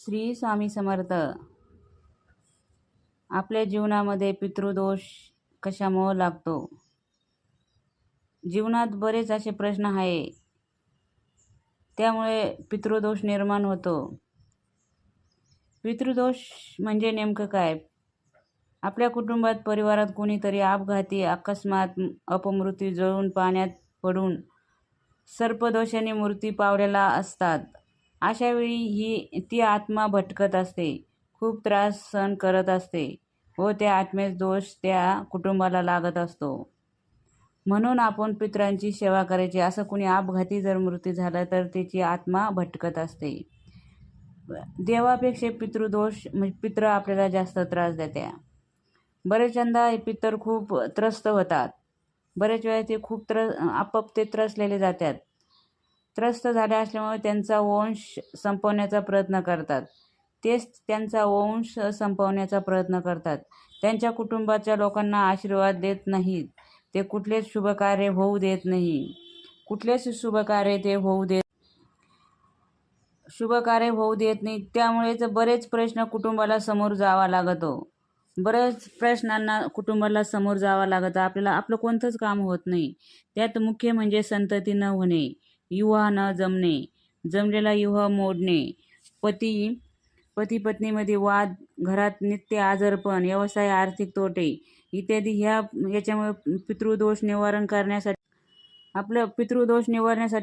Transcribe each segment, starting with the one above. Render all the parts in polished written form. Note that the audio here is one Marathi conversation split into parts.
श्री स्वामी समर्थ. आपल्या जीवनामध्ये पितृदोष कशामुळे लागतो? जीवनात बरेच असे प्रश्न आहे, त्यामुळे पितृदोष निर्माण होतो. पितृदोष म्हणजे नेमकं काय? आपल्या कुटुंबात, परिवारात कोणीतरी अपघाती, अकस्मात अपमृत्यू, जळून पाण्यात पडून सर्पदोषाने मृत्यू पावलेला असतात. अशा वेळी ती आत्मा भटकत असते, खूप त्रास सहन करत असते व त्या आत्मेचा दोष त्या कुटुंबाला लागत असतो. म्हणून आपण पितरांची सेवा करायची. असं कुणी अपघाती जर मृत्यू झाला तर त्याची आत्मा भटकत असते. देवापेक्षा पितृदोष म्हणजे पितृ आपल्याला जास्त त्रास देते. बरेचदा पितर खूप त्रस्त होतात. बरेच वेळा ते खूप आपोआप ते त्रसलेले जातात. त्रस्त झाले असल्यामुळे त्यांचा वंश संपवण्याचा प्रयत्न करतात. तेच त्यांचा वंश संपवण्याचा प्रयत्न करतात. त्यांच्या कुटुंबाच्या लोकांना आशीर्वाद देत नाहीत. ते कुठलेच शुभकार्य होऊ देत नाही. कुठलेच शुभकार्य ते होऊ देत नाही. त्यामुळेच बरेच प्रश्न कुटुंबाला समोर जावा लागतो. बरेच प्रश्नांना कुटुंबाला समोर जावं लागतं. आपल्याला आपलं कोणतंच काम होत नाही. त्यात मुख्य म्हणजे संतती न होणे, विवाह न जमणे, जमलेला विवाह मोडणे, पती पत्नीमध्ये वाद, घरात नित्य आजारपण, व्यवसाय आर्थिक तोटे इत्यादी याच्यामुळे पितृदोष निवारण करण्यासाठी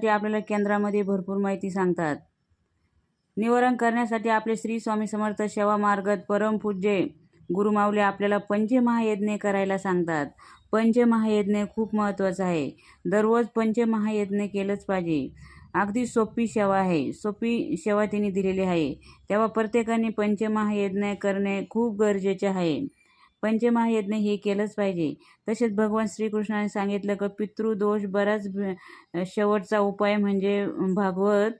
आपल्याला केंद्रामध्ये भरपूर माहिती सांगतात. निवारण करण्यासाठी आपले श्री स्वामी समर्थ सेवा मार्गात परमपूज्य गुरुमाऊली आपल्याला पंचमहायज्ञ करायला सांगतात. पंचमहायज्ञ खूप महत्त्वाचा आहे. दररोज पंचमहायज्ञ केलंच पाहिजे. अगदी सोपी सेवा आहे. सोपी सेवा त्यांनी दिलेली आहे. तेव्हा प्रत्येकाने पंचमहायज्ञ करणे खूप गरजेचे आहे. पंचमहायज्ञ हे केलंच पाहिजे. तसेच भगवान श्रीकृष्णाने सांगितलं की पितृदोष बराच शेवटचा उपाय म्हणजे भागवत.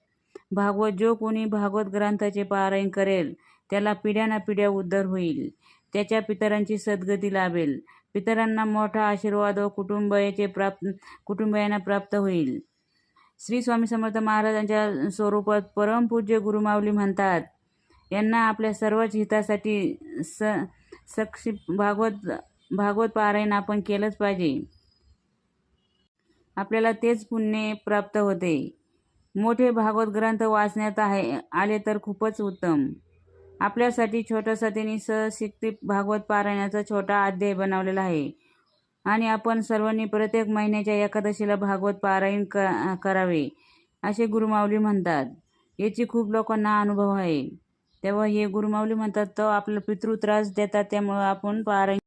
जो कोणी भागवत ग्रंथाचे पारायण करेल त्याला पिढ्यानपिढ्या उद्धार होईल. त्याच्या पितरांची सद्गती लाभेल. पितरांना मोठा आशीर्वाद व कुटुंबियांना प्राप्त होईल. श्री स्वामी समर्थ महाराजांच्या स्वरूपात परमपूज्य गुरुमाऊली म्हणतात, यांना आपल्या सर्वच हितासाठी भागवत पारायण आपण केलंच पाहिजे. आपल्याला तेच पुण्य प्राप्त होते. मोठे भागवत ग्रंथ वाचण्यात आले तर खूपच उत्तम. आपल्यासाठी छोटासा त्यांनी सहशिक्ती भागवत पारायणाचा छोटा अध्याय बनवलेला आहे आणि आपण सर्वांनी प्रत्येक महिन्याच्या एकादशीला भागवत पारायण करावे असे गुरुमाऊली म्हणतात. याची खूप लोकांना अनुभव आहे. तेव्हा हे गुरुमाऊली म्हणतात तो आपला पितृ त्रास देतात, त्यामुळे आपण पारायण